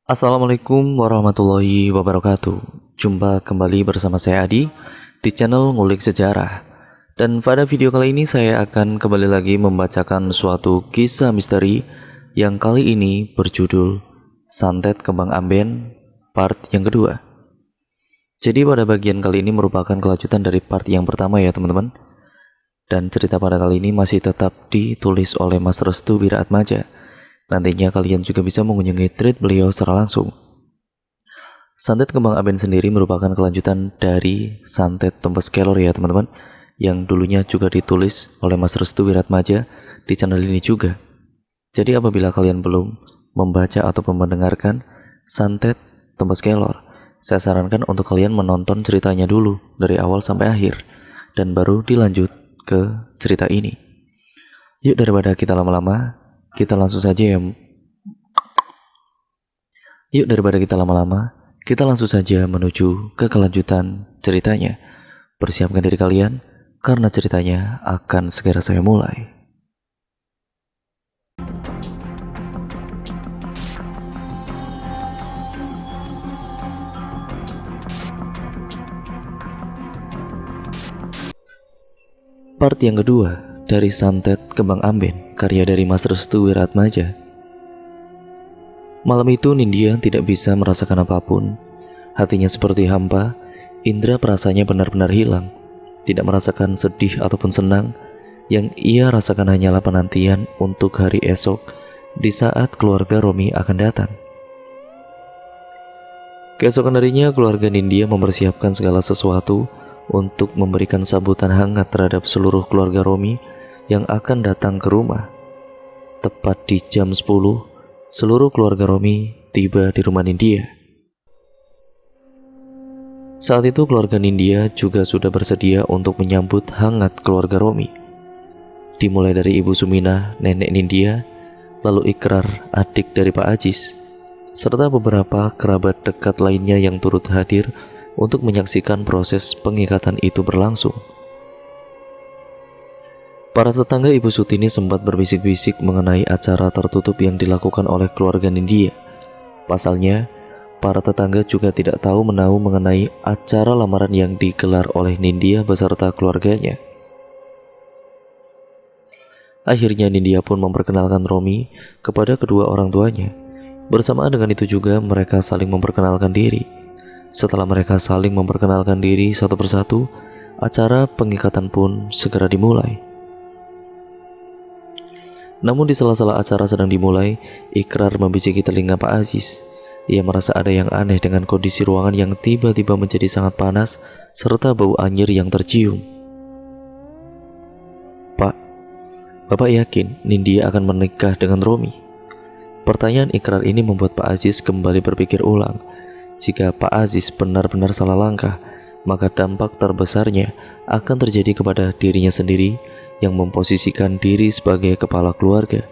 Assalamualaikum warahmatullahi wabarakatuh. Jumpa kembali bersama saya Adi di channel Ngulik Sejarah. Dan pada video kali ini saya akan kembali lagi membacakan suatu kisah misteri yang kali ini berjudul Santet Kembang Amben part yang kedua. Jadi pada bagian kali ini merupakan kelanjutan dari part yang pertama ya teman-teman. Dan cerita pada kali ini masih tetap ditulis oleh Mas Restu Wiraatmaja. Nantinya kalian juga bisa mengunjungi thread beliau secara langsung. Santet Kembang Amben sendiri merupakan kelanjutan dari Santet Tumpes Kelor ya teman-teman, yang dulunya juga ditulis oleh Mas Restu Wiraatmaja di channel ini juga. Jadi apabila kalian belum membaca ataupun mendengarkan Santet Tumpes Kelor, saya sarankan untuk kalian menonton ceritanya dulu dari awal sampai akhir dan baru dilanjut ke cerita ini. Yuk daripada kita lama-lama, kita langsung saja menuju ke kelanjutan ceritanya. Persiapkan diri kalian, karena ceritanya akan segera saya mulai. Part yang kedua dari Santet Kembang Amben, karya dari Mas Restu Wiraatmaja. Malam itu Nindya tidak bisa merasakan apapun. Hatinya seperti hampa, indera perasaannya benar-benar hilang. Tidak merasakan sedih ataupun senang. Yang ia rasakan hanyalah penantian untuk hari esok di saat keluarga Romi akan datang. Keesokan harinya keluarga Nindya mempersiapkan segala sesuatu untuk memberikan sambutan hangat terhadap seluruh keluarga Romi yang akan datang ke rumah. Tepat di jam 10, seluruh keluarga Romi tiba di rumah Nindya. Saat itu keluarga Nindya juga sudah bersedia untuk menyambut hangat keluarga Romi. Dimulai dari Ibu Suminah, nenek Nindya, lalu Ikrar, adik dari Pak Ajis, serta beberapa kerabat dekat lainnya yang turut hadir untuk menyaksikan proses pengikatan itu berlangsung. Para tetangga Ibu Sutini sempat berbisik-bisik mengenai acara tertutup yang dilakukan oleh keluarga Nindya. Pasalnya, para tetangga juga tidak tahu menahu mengenai acara lamaran yang digelar oleh Nindya beserta keluarganya. Akhirnya Nindya pun memperkenalkan Romi kepada kedua orang tuanya. Bersamaan dengan itu juga mereka saling memperkenalkan diri. Setelah mereka saling memperkenalkan diri satu persatu, acara pengikatan pun segera dimulai. Namun di sela-sela acara sedang dimulai, Ikrar membisiki telinga Pak Aziz. Ia merasa ada yang aneh dengan kondisi ruangan yang tiba-tiba menjadi sangat panas serta bau anyir yang tercium. "Pak, Bapak yakin Nindya akan menikah dengan Romi?" Pertanyaan Ikrar ini membuat Pak Aziz kembali berpikir ulang. Jika Pak Aziz benar-benar salah langkah, maka dampak terbesarnya akan terjadi kepada dirinya sendiri yang memposisikan diri sebagai kepala keluarga.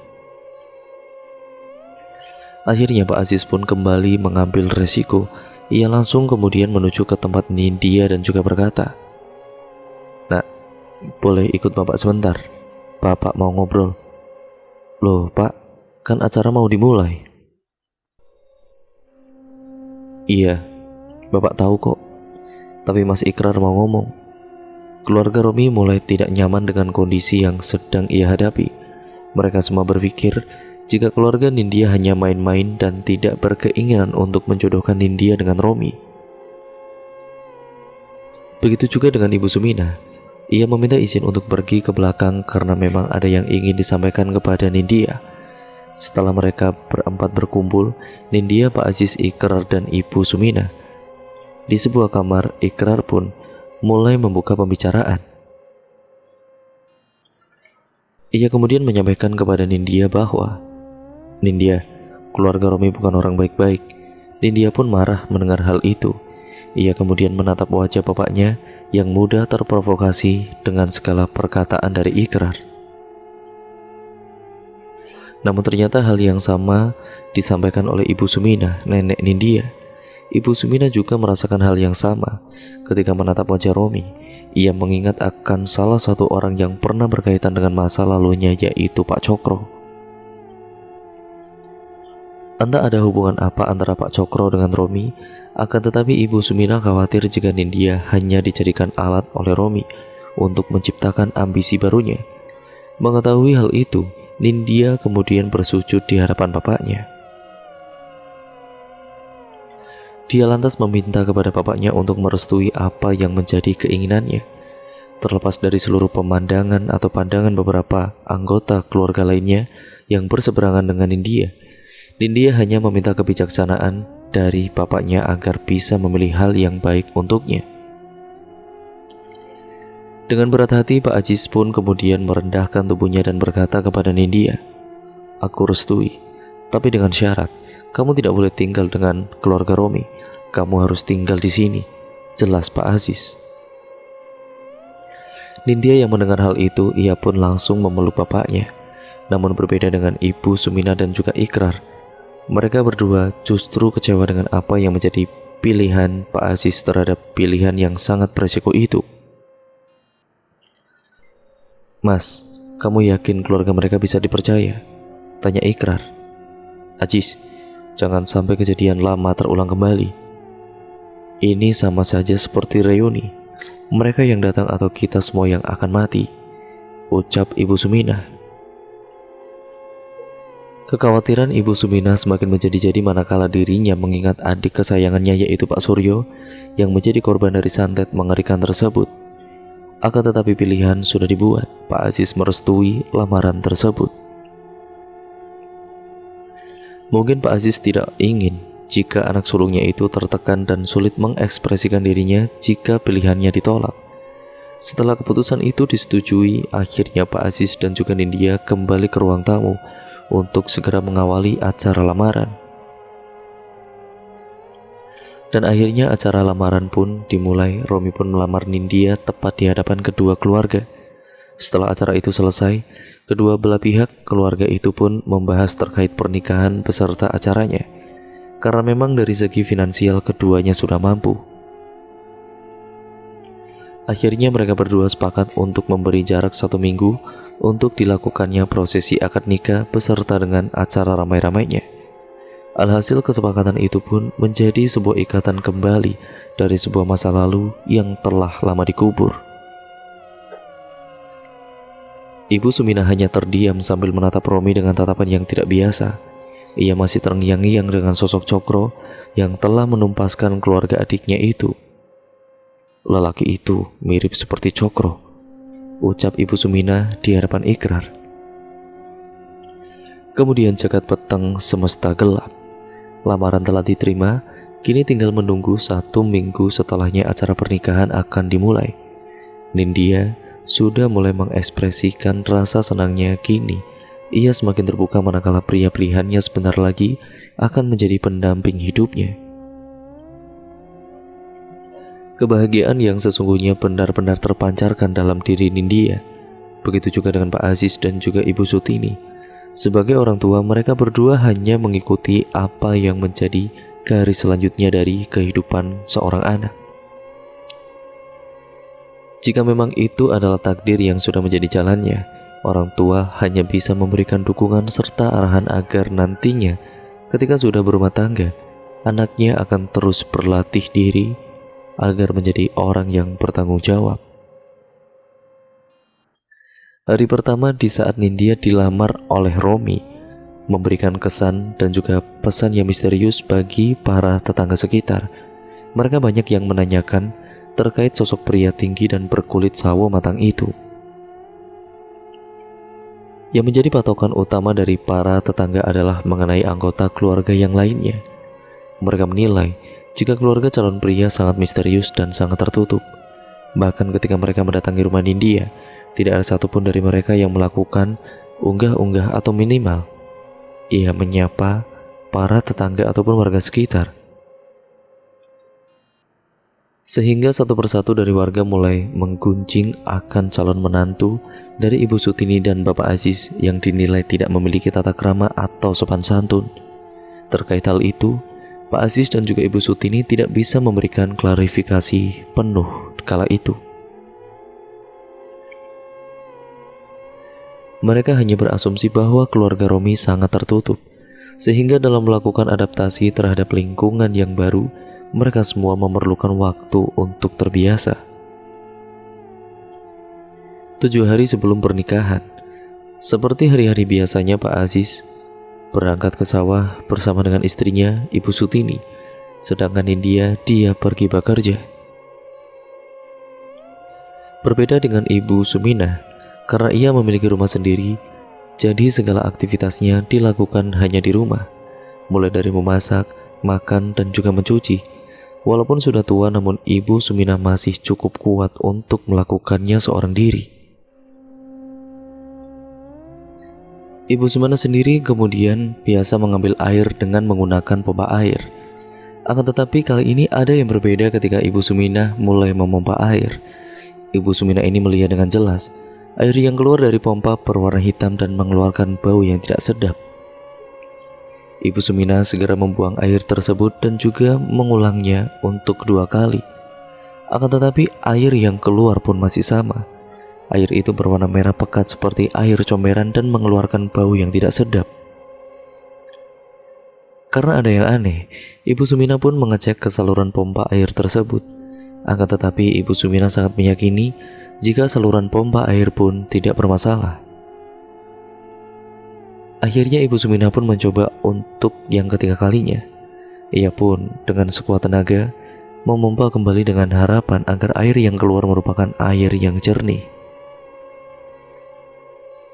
Akhirnya Pak Aziz pun kembali mengambil resiko. Ia langsung kemudian menuju ke tempat Nindya dan juga berkata, "Nak, boleh ikut Bapak sebentar? Bapak mau ngobrol." "Loh Pak, kan acara mau dimulai." "Iya, Bapak tahu kok. Tapi Mas Ikrar mau ngomong." Keluarga Romi mulai tidak nyaman dengan kondisi yang sedang ia hadapi. Mereka semua berpikir jika keluarga Nindya hanya main-main dan tidak berkeinginan untuk menjodohkan Nindya dengan Romi. Begitu juga dengan Ibu Suminah. Ia meminta izin untuk pergi ke belakang karena memang ada yang ingin disampaikan kepada Nindya. Setelah mereka berempat berkumpul, Nindya, Pak Aziz, Ikrar, dan Ibu Suminah, di sebuah kamar, Ikrar pun mulai membuka pembicaraan. Ia kemudian menyampaikan kepada Nindya bahwa, "Nindya, keluarga Romi bukan orang baik-baik." Nindya pun marah mendengar hal itu. Ia kemudian menatap wajah bapaknya yang mudah terprovokasi dengan segala perkataan dari Ikrar. Namun ternyata hal yang sama disampaikan oleh Ibu Suminah, nenek Nindya. Ibu Suminah juga merasakan hal yang sama. Ketika menatap wajah Romi, ia mengingat akan salah satu orang yang pernah berkaitan dengan masa lalunya, yaitu Pak Cokro. Entah ada hubungan apa antara Pak Cokro dengan Romi, akan tetapi Ibu Sumina khawatir jika Nindya hanya dijadikan alat oleh Romi untuk menciptakan ambisi barunya. Mengetahui hal itu, Nindya kemudian bersujud di hadapan bapaknya. Dia lantas meminta kepada bapaknya untuk merestui apa yang menjadi keinginannya. Terlepas dari seluruh pemandangan atau pandangan beberapa anggota keluarga lainnya yang berseberangan dengan Nindya hanya meminta kebijaksanaan dari bapaknya agar bisa memilih hal yang baik untuknya. Dengan berat hati, Pak Ajis pun kemudian merendahkan tubuhnya dan berkata kepada Nindya, "Aku restui, tapi dengan syarat, kamu tidak boleh tinggal dengan keluarga Romi. Kamu harus tinggal di sini. Jelas, Pak Aziz?" Nindya yang mendengar hal itu, ia pun langsung memeluk bapaknya. Namun berbeda dengan Ibu Sumina dan juga Ikrar, mereka berdua justru kecewa dengan apa yang menjadi pilihan Pak Aziz terhadap pilihan yang sangat beresiko itu. "Mas, kamu yakin keluarga mereka bisa dipercaya?" tanya Ikrar. "Aziz, jangan sampai kejadian lama terulang kembali. Ini sama saja seperti reuni. Mereka yang datang atau kita semua yang akan mati," ucap Ibu Sumina. Kekhawatiran Ibu Sumina semakin menjadi-jadi manakala dirinya mengingat adik kesayangannya yaitu Pak Suryo yang menjadi korban dari santet mengerikan tersebut. Akan tetapi pilihan sudah dibuat. Pak Aziz merestui lamaran tersebut. Mungkin Pak Aziz tidak ingin jika anak sulungnya itu tertekan dan sulit mengekspresikan dirinya jika pilihannya ditolak. Setelah keputusan itu disetujui, akhirnya Pak Aziz dan juga Nindya kembali ke ruang tamu untuk segera mengawali acara lamaran. Dan akhirnya acara lamaran pun dimulai. Romi pun melamar Nindya tepat di hadapan kedua keluarga. Setelah acara itu selesai, kedua belah pihak keluarga itu pun membahas terkait pernikahan beserta acaranya, karena memang dari segi finansial keduanya sudah mampu. Akhirnya mereka berdua sepakat untuk memberi jarak 1 minggu untuk dilakukannya prosesi akad nikah beserta dengan acara ramai-ramainya. Alhasil kesepakatan itu pun menjadi sebuah ikatan kembali dari sebuah masa lalu yang telah lama dikubur. Ibu Sumina hanya terdiam sambil menatap Romi dengan tatapan yang tidak biasa. Ia masih terngiang-ngiang dengan sosok Cokro yang telah menumpaskan keluarga adiknya itu. "Lelaki itu mirip seperti Cokro," ucap Ibu Sumina di hadapan Ikrar. Kemudian jagat peteng semesta gelap. Lamaran telah diterima, kini tinggal menunggu 1 minggu setelahnya acara pernikahan akan dimulai. Nindya sudah mulai mengekspresikan rasa senangnya. Kini ia semakin terbuka manakala pria pilihannya sebentar lagi akan menjadi pendamping hidupnya. Kebahagiaan yang sesungguhnya benar-benar terpancarkan dalam diri Nindya. Begitu juga dengan Pak Aziz dan juga Ibu Sutini. Sebagai orang tua, mereka berdua hanya mengikuti apa yang menjadi garis selanjutnya dari kehidupan seorang anak. Jika memang itu adalah takdir yang sudah menjadi jalannya, orang tua hanya bisa memberikan dukungan serta arahan agar nantinya ketika sudah berumah tangga, anaknya akan terus berlatih diri agar menjadi orang yang bertanggung jawab. Hari pertama di saat Nindya dilamar oleh Romi memberikan kesan dan juga pesan yang misterius bagi para tetangga sekitar. Mereka banyak yang menanyakan terkait sosok pria tinggi dan berkulit sawo matang itu. Yang menjadi patokan utama dari para tetangga adalah mengenai anggota keluarga yang lainnya. Mereka menilai jika keluarga calon pria sangat misterius dan sangat tertutup. Bahkan ketika mereka mendatangi rumah Nindya, tidak ada satupun dari mereka yang melakukan unggah-unggah atau minimal ia menyapa para tetangga ataupun warga sekitar. Sehingga satu persatu dari warga mulai menggunjing akan calon menantu dari Ibu Sutini dan Bapak Aziz yang dinilai tidak memiliki tata krama atau sopan santun. Terkait hal itu, Pak Aziz dan juga Ibu Sutini tidak bisa memberikan klarifikasi penuh kala itu. Mereka hanya berasumsi bahwa keluarga Romi sangat tertutup, sehingga dalam melakukan adaptasi terhadap lingkungan yang baru, mereka semua memerlukan waktu untuk terbiasa. 7 hari sebelum pernikahan, seperti hari-hari biasanya, Pak Aziz berangkat ke sawah bersama dengan istrinya, Ibu Sutini, sedangkan dia pergi bekerja. Berbeda dengan Ibu Suminah, karena ia memiliki rumah sendiri, jadi segala aktivitasnya dilakukan hanya di rumah, mulai dari memasak, makan, dan juga mencuci. Walaupun sudah tua, namun Ibu Suminah masih cukup kuat untuk melakukannya seorang diri. Ibu Suminah sendiri kemudian biasa mengambil air dengan menggunakan pompa air. Akan tetapi kali ini ada yang berbeda ketika Ibu Suminah mulai memompa air. Ibu Suminah ini melihat dengan jelas air yang keluar dari pompa berwarna hitam dan mengeluarkan bau yang tidak sedap. Ibu Suminah segera membuang air tersebut dan juga mengulangnya untuk 2 kali. Akan tetapi air yang keluar pun masih sama. Air itu berwarna merah pekat seperti air comberan dan mengeluarkan bau yang tidak sedap. Karena ada yang aneh, Ibu Suminah pun mengecek ke saluran pompa air tersebut. Akan tetapi Ibu Suminah sangat meyakini jika saluran pompa air pun tidak bermasalah. Akhirnya Ibu Suminah pun mencoba untuk yang ketiga kalinya. Ia pun dengan sekuat tenaga memompa kembali dengan harapan agar air yang keluar merupakan air yang jernih.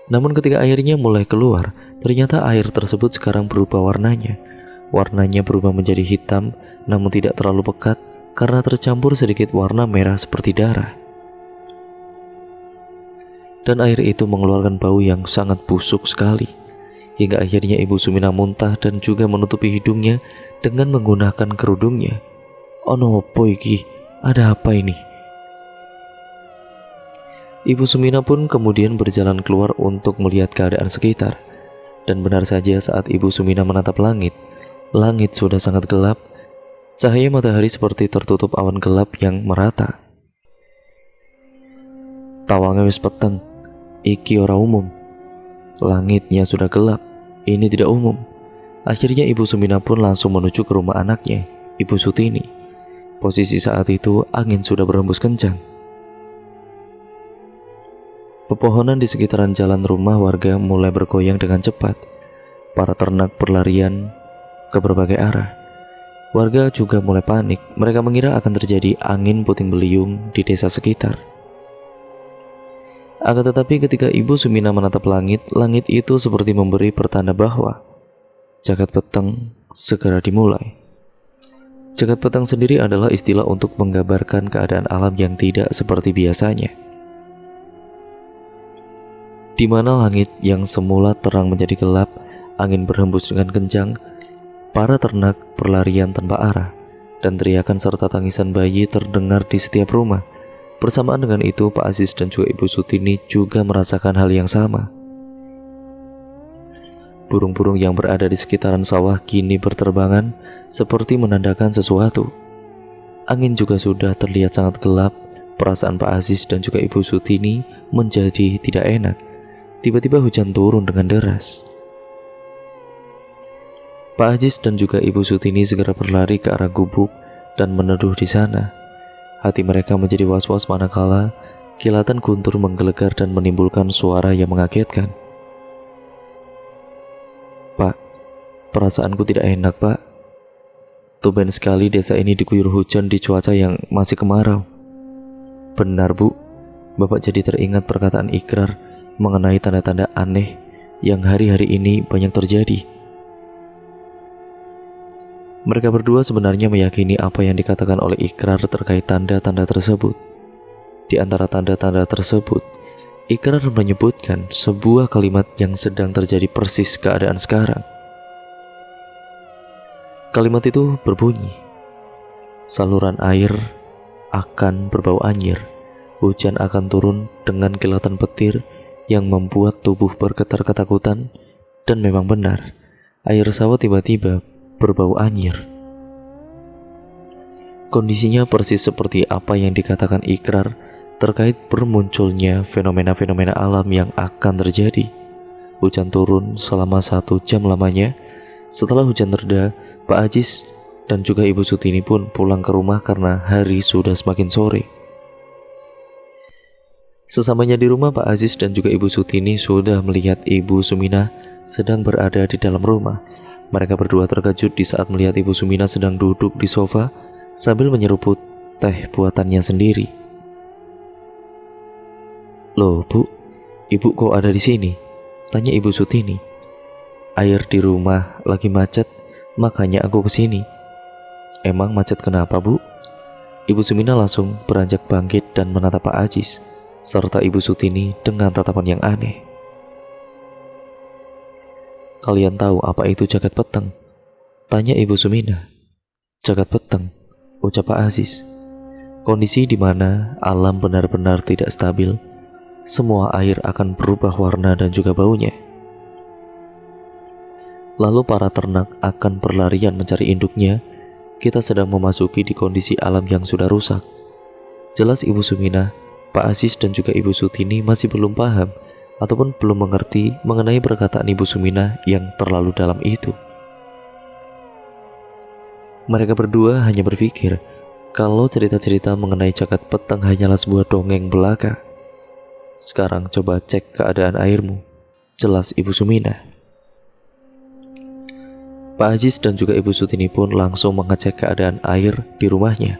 Namun ketika airnya mulai keluar, ternyata air tersebut sekarang berubah warnanya. Warnanya berubah menjadi hitam, namun tidak terlalu pekat karena tercampur sedikit warna merah seperti darah. Dan air itu mengeluarkan bau yang sangat busuk sekali, hingga akhirnya Ibu Suminah muntah dan juga menutupi hidungnya dengan menggunakan kerudungnya. Oh no, Poiki, ada apa ini? Ibu Suminah pun kemudian berjalan keluar untuk melihat keadaan sekitar. Dan benar saja saat Ibu Suminah menatap langit, langit sudah sangat gelap. Cahaya matahari seperti tertutup awan gelap yang merata. Tawange wis peteng, iki ora umum. Langitnya sudah gelap, ini tidak umum. Akhirnya Ibu Suminah pun langsung menuju ke rumah anaknya, Ibu Sutini. Posisi saat itu angin sudah berhembus kencang. Pepohonan di sekitaran jalan rumah warga mulai bergoyang dengan cepat. Para ternak berlarian ke berbagai arah. Warga juga mulai panik. Mereka mengira akan terjadi angin puting beliung di desa sekitar. Akan tetapi ketika Ibu Suminah menatap langit, langit itu seperti memberi pertanda bahwa Jagat Peteng segera dimulai. Jagat Peteng sendiri adalah istilah untuk menggambarkan keadaan alam yang tidak seperti biasanya, di mana langit yang semula terang menjadi gelap, angin berhembus dengan kencang, para ternak berlarian tanpa arah, dan teriakan serta tangisan bayi terdengar di setiap rumah. Bersamaan dengan itu, Pak Aziz dan juga Ibu Sutini juga merasakan hal yang sama. Burung-burung yang berada di sekitaran sawah kini berterbangan seperti menandakan sesuatu. Angin juga sudah terlihat sangat gelap. Perasaan Pak Aziz dan juga Ibu Sutini menjadi tidak enak. Tiba-tiba hujan turun dengan deras. Pak Aziz dan juga Ibu Sutini segera berlari ke arah gubuk dan meneduh di sana. Hati mereka menjadi was-was manakala kilatan guntur menggelegar dan menimbulkan suara yang mengagetkan. Pak, perasaanku tidak enak, Pak. Tumben sekali desa ini diguyur hujan di cuaca yang masih kemarau. Benar, Bu. Bapak jadi teringat perkataan Ikrar mengenai tanda-tanda aneh yang hari-hari ini banyak terjadi. Mereka berdua sebenarnya meyakini apa yang dikatakan oleh Ikrar terkait tanda-tanda tersebut. Di antara tanda-tanda tersebut, Ikrar menyebutkan sebuah kalimat yang sedang terjadi persis keadaan sekarang. Kalimat itu berbunyi, saluran air akan berbau anyir, hujan akan turun dengan kilatan petir yang membuat tubuh bergetar ketakutan. Dan memang benar, air sawah tiba-tiba berbau anyir. Kondisinya persis seperti apa yang dikatakan Ikrar terkait bermunculnya fenomena-fenomena alam yang akan terjadi. Hujan turun selama 1 jam lamanya, Setelah hujan reda, Pak Ajis dan juga Ibu Sutini pun pulang ke rumah karena hari sudah semakin sore. Sesamanya di rumah, Pak Aziz dan juga Ibu Sutini sudah melihat Ibu Suminah sedang berada di dalam rumah. Mereka berdua terkejut di saat melihat Ibu Suminah sedang duduk di sofa sambil menyeruput teh buatannya sendiri. "Loh, Bu, Ibu kok ada di sini?" tanya Ibu Sutini. "Air di rumah lagi macet, makanya aku kesini." "Emang macet kenapa, Bu?" Ibu Suminah langsung beranjak bangkit dan menatap Pak Aziz serta Ibu Sutini dengan tatapan yang aneh. "Kalian tahu apa itu jagat peteng?" tanya Ibu Suminah. "Jagat peteng," ucap Pak Aziz. "Kondisi di mana alam benar-benar tidak stabil, semua air akan berubah warna dan juga baunya. Lalu para ternak akan berlarian mencari induknya. Kita sedang memasuki di kondisi alam yang sudah rusak." Jelas Ibu Suminah, Pak Aziz dan juga Ibu Sutini masih belum paham ataupun belum mengerti mengenai perkataan Ibu Suminah yang terlalu dalam itu. Mereka berdua hanya berpikir kalau cerita-cerita mengenai jagat peteng hanyalah sebuah dongeng belaka. "Sekarang coba cek keadaan airmu," jelas Ibu Suminah. Pak Aziz dan juga Ibu Sutini pun langsung mengecek keadaan air di rumahnya.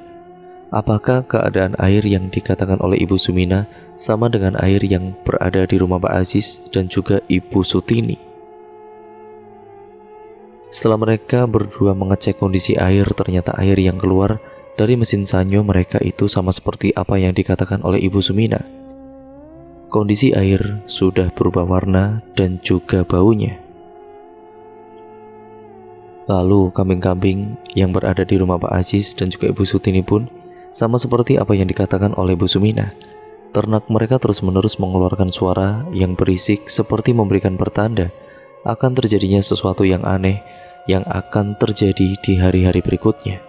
Apakah keadaan air yang dikatakan oleh Ibu Suminah sama dengan air yang berada di rumah Pak Aziz dan juga Ibu Sutini? Setelah mereka berdua mengecek kondisi air, ternyata air yang keluar dari mesin sanyo mereka itu sama seperti apa yang dikatakan oleh Ibu Suminah. Kondisi air sudah berubah warna dan juga baunya. Lalu kambing-kambing yang berada di rumah Pak Aziz dan juga Ibu Sutini pun sama seperti apa yang dikatakan oleh Ibu Suminah. Ternak mereka terus-menerus mengeluarkan suara yang berisik seperti memberikan pertanda akan terjadinya sesuatu yang aneh yang akan terjadi di hari-hari berikutnya.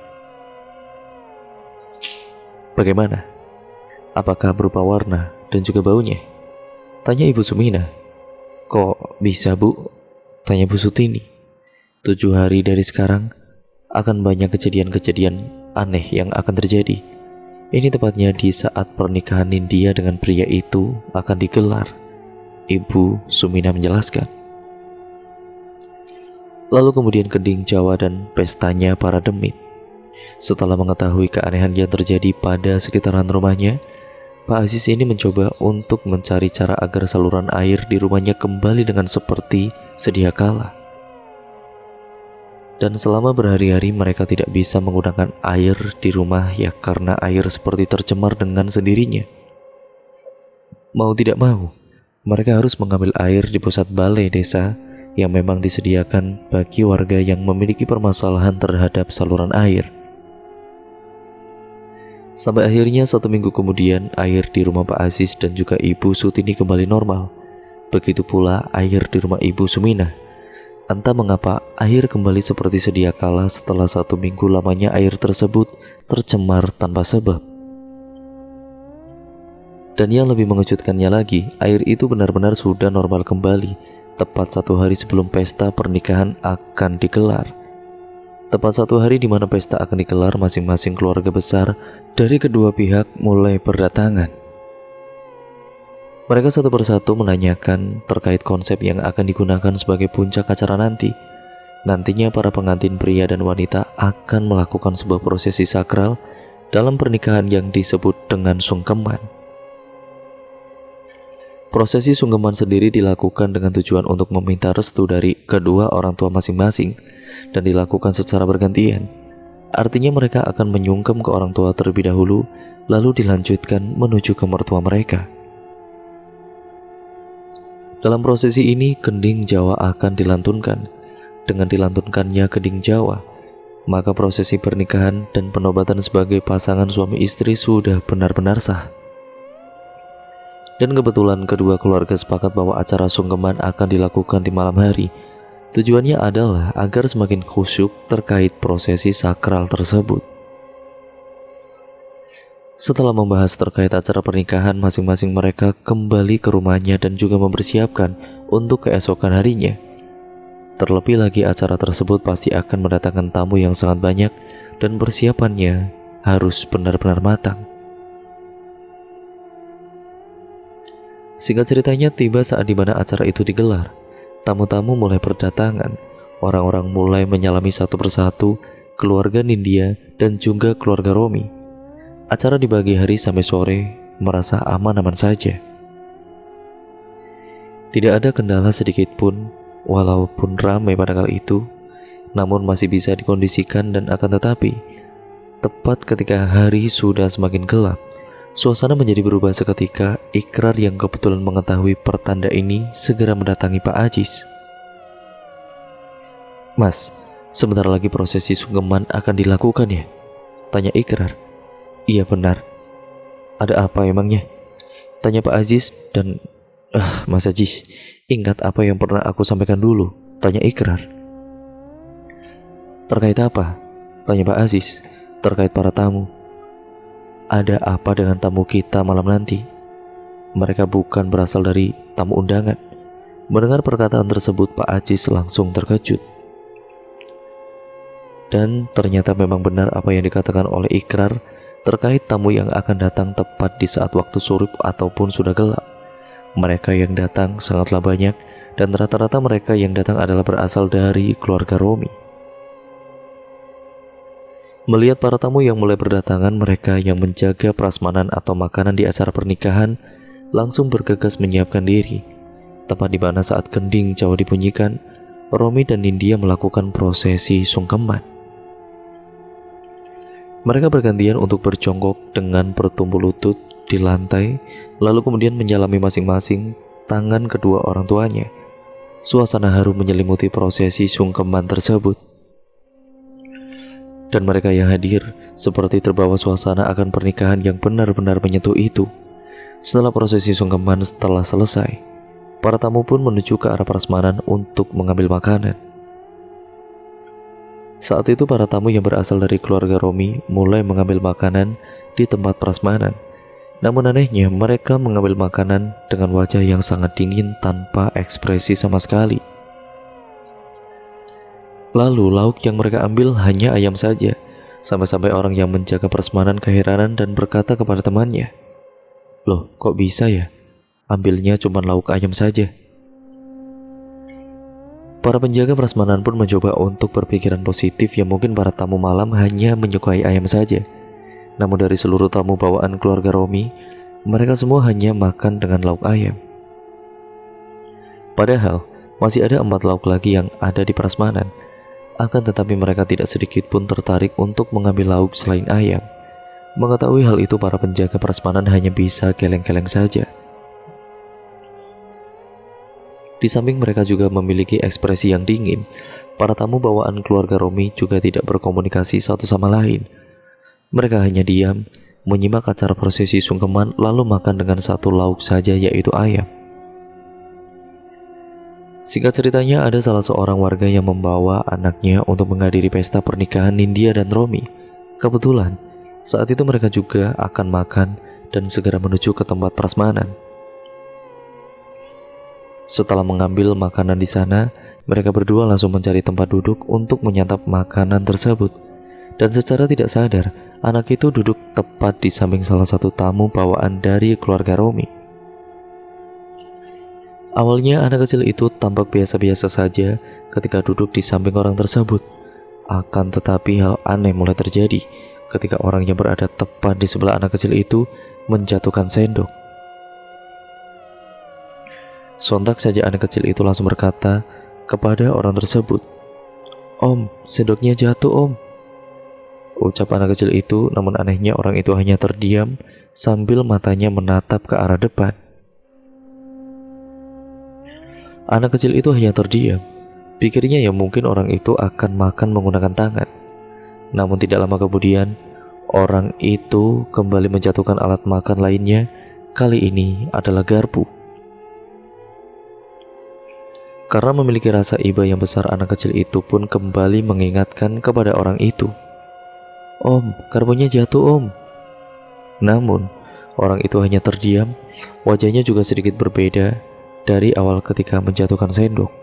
"Bagaimana? Apakah berupa warna dan juga baunya?" tanya Ibu Suminah. "Kok bisa, Bu?" tanya Ibu Sutini. 7 hari dari sekarang akan banyak kejadian-kejadian aneh yang akan terjadi. Ini tepatnya di saat pernikahan Nindya dengan pria itu akan digelar, Ibu Suminah menjelaskan. Lalu kemudian kending Jawa dan pestanya para demit. Setelah mengetahui keanehan yang terjadi pada sekitaran rumahnya, Pak Aziz ini mencoba untuk mencari cara agar saluran air di rumahnya kembali dengan seperti sedia kala. Dan selama berhari-hari mereka tidak bisa menggunakan air di rumah ya karena air seperti tercemar dengan sendirinya. Mau tidak mau, mereka harus mengambil air di pusat balai desa yang memang disediakan bagi warga yang memiliki permasalahan terhadap saluran air. Sampai akhirnya 1 minggu kemudian air di rumah Pak Aziz dan juga Ibu Sutini kembali normal. Begitu pula air di rumah Ibu Suminah. Entah mengapa air kembali seperti sedia kala setelah 1 minggu lamanya air tersebut tercemar tanpa sebab. Dan yang lebih mengejutkannya lagi, air itu benar-benar sudah normal kembali tepat 1 hari sebelum pesta pernikahan akan digelar. Tepat 1 hari di mana pesta akan digelar, masing-masing keluarga besar dari kedua pihak mulai berdatangan. Mereka satu persatu menanyakan terkait konsep yang akan digunakan sebagai puncak acara nanti. Nantinya para pengantin pria dan wanita akan melakukan sebuah prosesi sakral dalam pernikahan yang disebut dengan sungkeman. Prosesi sungkeman sendiri dilakukan dengan tujuan untuk meminta restu dari kedua orang tua masing-masing dan dilakukan secara bergantian. Artinya mereka akan menyungkem ke orang tua terlebih dahulu, lalu dilanjutkan menuju ke mertua mereka. Dalam prosesi ini, kending Jawa akan dilantunkan. Dengan dilantunkannya kending Jawa, maka prosesi pernikahan dan penobatan sebagai pasangan suami istri sudah benar-benar sah. Dan kebetulan kedua keluarga sepakat bahwa acara sungkeman akan dilakukan di malam hari. Tujuannya adalah agar semakin khusyuk terkait prosesi sakral tersebut. Setelah membahas terkait acara pernikahan, masing-masing mereka kembali ke rumahnya dan juga mempersiapkan untuk keesokan harinya. Terlebih lagi acara tersebut pasti akan mendatangkan tamu yang sangat banyak dan persiapannya harus benar-benar matang. Singkat ceritanya, tiba saat dimana acara itu digelar. Tamu-tamu mulai berdatangan. Orang-orang mulai menyalami satu persatu keluarga Nindya dan juga keluarga Romi. Acara di pagi hari sampai sore merasa aman-aman saja. Tidak ada kendala sedikit pun, walaupun ramai pada kali itu, namun masih bisa dikondisikan. Dan akan tetapi, tepat ketika hari sudah semakin gelap, suasana menjadi berubah seketika. Ikrar yang kebetulan mengetahui pertanda ini segera mendatangi Pak Ajis. "Mas, sebentar lagi prosesi sungkeman akan dilakukan ya?" tanya Ikrar. "Iya benar." "Ada apa emangnya?" tanya Pak Aziz. Dan Mas Ajis, ingat apa yang pernah aku sampaikan dulu, tanya Ikrar. "Terkait apa?" tanya Pak Aziz. "Terkait para tamu. Ada apa dengan tamu kita malam nanti? Mereka bukan berasal dari tamu undangan." Mendengar perkataan tersebut, Pak Aziz langsung terkejut. Dan ternyata memang benar apa yang dikatakan oleh Ikrar terkait tamu yang akan datang tepat di saat waktu surup ataupun sudah gelap. Mereka yang datang sangatlah banyak, dan rata-rata mereka yang datang adalah berasal dari keluarga Romi. Melihat para tamu yang mulai berdatangan, mereka yang menjaga prasmanan atau makanan di acara pernikahan langsung bergegas menyiapkan diri. Tepat di mana saat kending Jawa dibunyikan, Romi dan Nindya melakukan prosesi sungkeman. Mereka bergantian untuk berjongkok dengan bertumbuh lutut di lantai, lalu kemudian menyalami masing-masing tangan kedua orang tuanya. Suasana haru menyelimuti prosesi sungkeman tersebut. Dan mereka yang hadir seperti terbawa suasana akan pernikahan yang benar-benar menyentuh itu. Setelah prosesi sungkeman telah selesai, para tamu pun menuju ke arah prasmanan untuk mengambil makanan. Saat itu para tamu yang berasal dari keluarga Romi mulai mengambil makanan di tempat prasmanan. Namun anehnya, mereka mengambil makanan dengan wajah yang sangat dingin tanpa ekspresi sama sekali. Lalu lauk yang mereka ambil hanya ayam saja. Sampai-sampai orang yang menjaga prasmanan keheranan dan berkata kepada temannya, "Loh, kok bisa ya? Ambilnya cuma lauk ayam saja." Para penjaga prasmanan pun mencoba untuk berpikiran positif, yang mungkin para tamu malam hanya menyukai ayam saja. Namun dari seluruh tamu bawaan keluarga Romi, mereka semua hanya makan dengan lauk ayam. Padahal masih ada 4 lauk lagi yang ada di prasmanan. Akan tetapi mereka tidak sedikit pun tertarik untuk mengambil lauk selain ayam. Mengetahui hal itu, para penjaga prasmanan hanya bisa geleng-geleng saja. Di samping mereka juga memiliki ekspresi yang dingin, para tamu bawaan keluarga Romi juga tidak berkomunikasi satu sama lain. Mereka hanya diam, menyimak acara prosesi sungkeman, lalu makan dengan satu lauk saja, yaitu ayam. Singkat ceritanya, ada salah seorang warga yang membawa anaknya untuk menghadiri pesta pernikahan Nindya dan Romi. Kebetulan, saat itu mereka juga akan makan dan segera menuju ke tempat prasmanan. Setelah mengambil makanan di sana, mereka berdua langsung mencari tempat duduk untuk menyantap makanan tersebut. Dan secara tidak sadar, anak itu duduk tepat di samping salah satu tamu bawaan dari keluarga Romi. Awalnya anak kecil itu tampak biasa-biasa saja ketika duduk di samping orang tersebut. Akan tetapi hal aneh mulai terjadi ketika orang yang berada tepat di sebelah anak kecil itu menjatuhkan sendok. Sontak saja anak kecil itu langsung berkata kepada orang tersebut, "Om, sendoknya jatuh, Om." Ucap anak kecil itu, namun anehnya orang itu hanya terdiam sambil matanya menatap ke arah depan. Anak kecil itu hanya terdiam. Pikirnya ya mungkin orang itu akan makan menggunakan tangan. Namun tidak lama kemudian, orang itu kembali menjatuhkan alat makan lainnya. Kali ini adalah garpu. Karena memiliki rasa iba yang besar, anak kecil itu pun kembali mengingatkan kepada orang itu, "Om, garpunya jatuh, Om." Namun, orang itu hanya terdiam. Wajahnya juga sedikit berbeda dari awal ketika menjatuhkan sendok.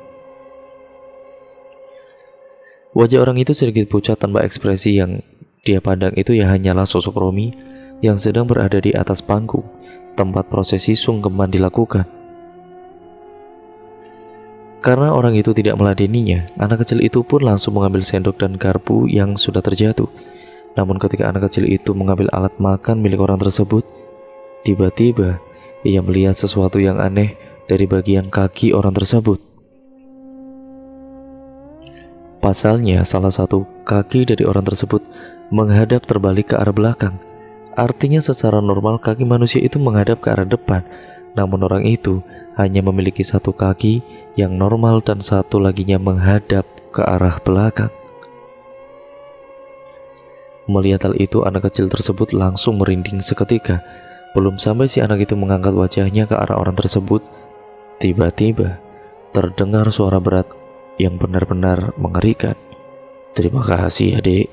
Wajah orang itu sedikit pucat tanpa ekspresi. Yang dia pandang itu ya hanyalah sosok Romi yang sedang berada di atas panggung tempat prosesi sungkeman dilakukan. Karena orang itu tidak meladeninya, anak kecil itu pun langsung mengambil sendok dan garpu yang sudah terjatuh. Namun ketika anak kecil itu mengambil alat makan milik orang tersebut, tiba-tiba ia melihat sesuatu yang aneh dari bagian kaki orang tersebut. Pasalnya, salah satu kaki dari orang tersebut menghadap terbalik ke arah belakang. Artinya secara normal kaki manusia itu menghadap ke arah depan, namun orang itu hanya memiliki satu kaki yang normal dan satu laginya menghadap ke arah belakang. Melihat hal itu, anak kecil tersebut langsung merinding seketika. Belum sampai si anak itu mengangkat wajahnya ke arah orang tersebut, tiba-tiba terdengar suara berat yang benar-benar mengerikan. "Terima kasih, adik."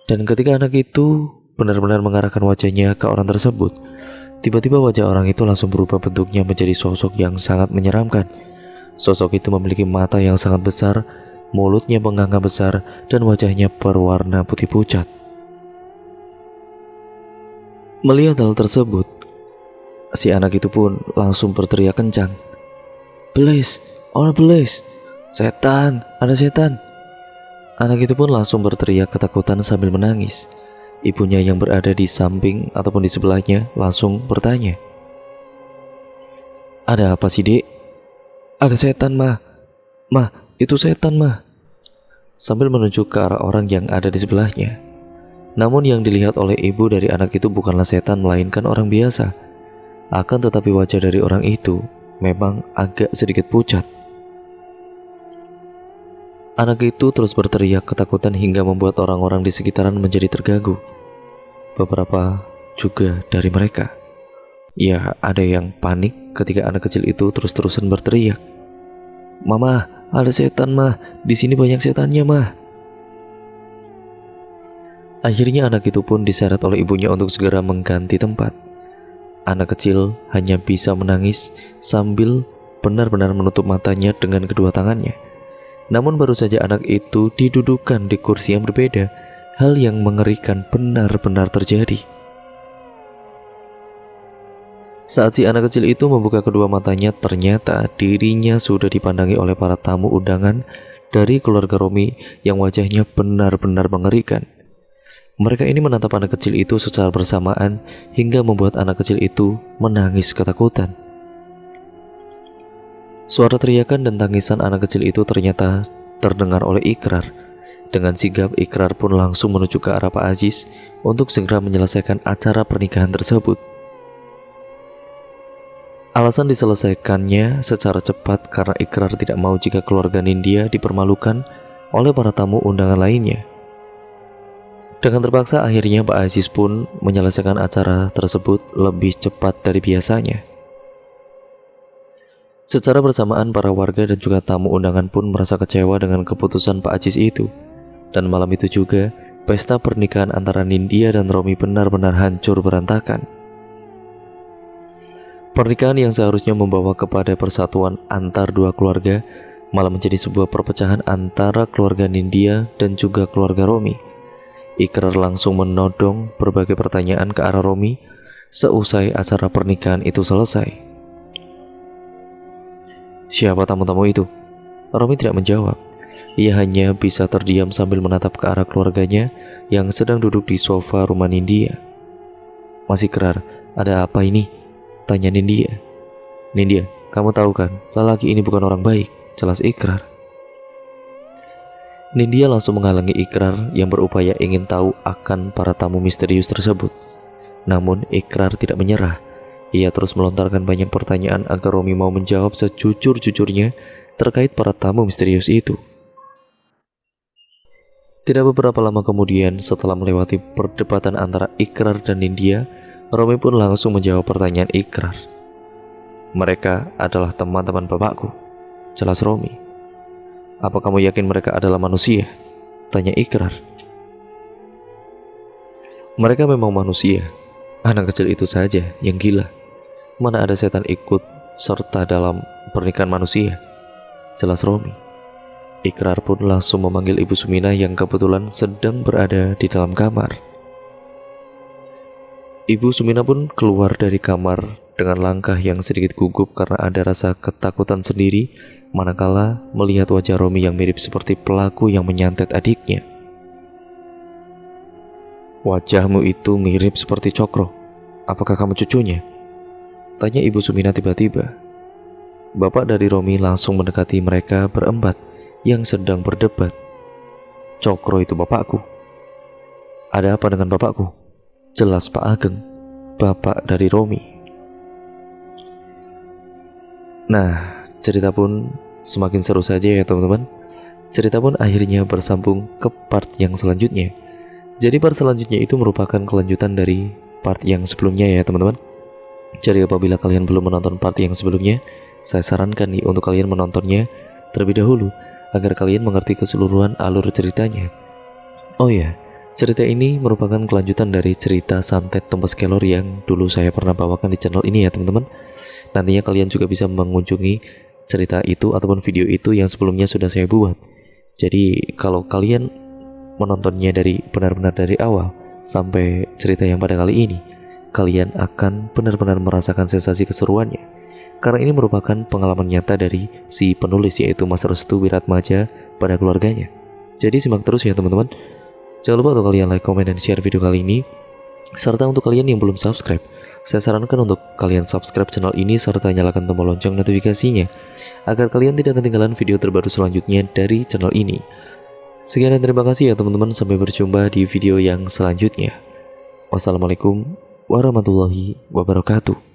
Dan ketika anak itu benar-benar mengarahkan wajahnya ke orang tersebut, tiba-tiba wajah orang itu langsung berubah bentuknya menjadi sosok yang sangat menyeramkan. Sosok itu memiliki mata yang sangat besar, mulutnya menganga besar, dan wajahnya berwarna putih pucat. Melihat hal tersebut, si anak itu pun langsung berteriak kencang, "Please, orang please, setan, ada setan." Anak itu pun langsung berteriak ketakutan sambil menangis. Ibunya yang berada di samping ataupun di sebelahnya langsung bertanya, "Ada apa sih, Dek?" "Ada setan, Mah. Mah, itu setan, Mah." Sambil menunjuk ke arah orang yang ada di sebelahnya. Namun yang dilihat oleh ibu dari anak itu bukanlah setan, melainkan orang biasa. Akan tetapi wajah dari orang itu memang agak sedikit pucat. Anak itu terus berteriak ketakutan hingga membuat orang-orang di sekitaran menjadi terganggu. Beberapa juga dari mereka, ya, ada yang panik ketika anak kecil itu terus-terusan berteriak, "Mama, ada setan, Mah. Di sini banyak setannya, Mah." Akhirnya anak itu pun diseret oleh ibunya untuk segera mengganti tempat. Anak kecil hanya bisa menangis sambil benar-benar menutup matanya dengan kedua tangannya. Namun baru saja anak itu didudukkan di kursi yang berbeda, hal yang mengerikan benar-benar terjadi. Saat si anak kecil itu membuka kedua matanya, ternyata dirinya sudah dipandangi oleh para tamu undangan dari keluarga Romi yang wajahnya benar-benar mengerikan. Mereka ini menatap anak kecil itu secara bersamaan hingga membuat anak kecil itu menangis ketakutan. Suara teriakan dan tangisan anak kecil itu ternyata terdengar oleh Ikrar. Dengan sigap, Ikrar pun langsung menuju ke arah Pak Aziz untuk segera menyelesaikan acara pernikahan tersebut. Alasan diselesaikannya secara cepat karena Ikrar tidak mau jika keluarga Nindya dipermalukan oleh para tamu undangan lainnya. Dengan terpaksa, akhirnya Pak Aziz pun menyelesaikan acara tersebut lebih cepat dari biasanya. Secara bersamaan, para warga dan juga tamu undangan pun merasa kecewa dengan keputusan Pak Aziz itu. Dan malam itu juga, pesta pernikahan antara Nindya dan Romi benar-benar hancur berantakan. Pernikahan yang seharusnya membawa kepada persatuan antar dua keluarga malah menjadi sebuah perpecahan antara keluarga Nindya dan juga keluarga Romi. Ikrar langsung menodong berbagai pertanyaan ke arah Romi seusai acara pernikahan itu selesai. "Siapa tamu-tamu itu?" Romi tidak menjawab. Ia hanya bisa terdiam sambil menatap ke arah keluarganya yang sedang duduk di sofa rumah Nindya. "Mas Ikrar, ada apa ini?" tanya Nindya. "Nindya, kamu tahu kan, lelaki ini bukan orang baik," jelas Ikrar. Nindya langsung menghalangi Ikrar yang berupaya ingin tahu akan para tamu misterius tersebut. Namun Ikrar tidak menyerah. Ia terus melontarkan banyak pertanyaan agar Romi mau menjawab sejujur-jujurnya terkait para tamu misterius itu. Tidak beberapa lama kemudian, setelah melewati perdebatan antara Ikrar dan Nindya, Romi pun langsung menjawab pertanyaan Ikrar. "Mereka adalah teman-teman bapakku," jelas Romi. "Apa kamu yakin mereka adalah manusia?" tanya Ikrar. "Mereka memang manusia. Anak kecil itu saja yang gila. Mana ada setan ikut serta dalam pernikahan manusia," jelas Romi. Ikrar pun langsung memanggil Ibu Suminah yang kebetulan sedang berada di dalam kamar. Ibu Suminah pun keluar dari kamar dengan langkah yang sedikit gugup karena ada rasa ketakutan sendiri manakala melihat wajah Romi yang mirip seperti pelaku yang menyantet adiknya. "Wajahmu itu mirip seperti Cokro. Apakah kamu cucunya?" tanya Ibu Suminah tiba-tiba. Bapak dari Romi langsung mendekati mereka berempat yang sedang berdebat. "Cokro itu bapakku." "Ada apa dengan bapakku?" "Jelas Pak Ageng, bapak dari Romi." Nah, cerita pun semakin seru saja ya teman-teman. Cerita pun akhirnya bersambung ke part yang selanjutnya. Jadi part selanjutnya itu merupakan kelanjutan dari part yang sebelumnya ya teman-teman. Jadi apabila kalian belum menonton part yang sebelumnya, saya sarankan nih untuk kalian menontonnya terlebih dahulu agar kalian mengerti keseluruhan alur ceritanya. Oh ya, cerita ini merupakan kelanjutan dari cerita santet tembus kelor yang dulu saya pernah bawakan di channel ini ya teman-teman. Nantinya kalian juga bisa mengunjungi cerita itu ataupun video itu yang sebelumnya sudah saya buat. Jadi kalau kalian menontonnya dari benar-benar dari awal sampai cerita yang pada kali ini, kalian akan benar-benar merasakan sensasi keseruannya. Karena ini merupakan pengalaman nyata dari si penulis yaitu Mas Restu Wiratmaja pada keluarganya. Jadi simak terus ya teman-teman. Jangan lupa untuk kalian like, komen, dan share video kali ini. Serta untuk kalian yang belum subscribe, saya sarankan untuk kalian subscribe channel ini serta nyalakan tombol lonceng notifikasinya agar kalian tidak ketinggalan video terbaru selanjutnya dari channel ini. Sekian dan terima kasih ya teman-teman, sampai berjumpa di video yang selanjutnya. Wassalamualaikum warahmatullahi wabarakatuh.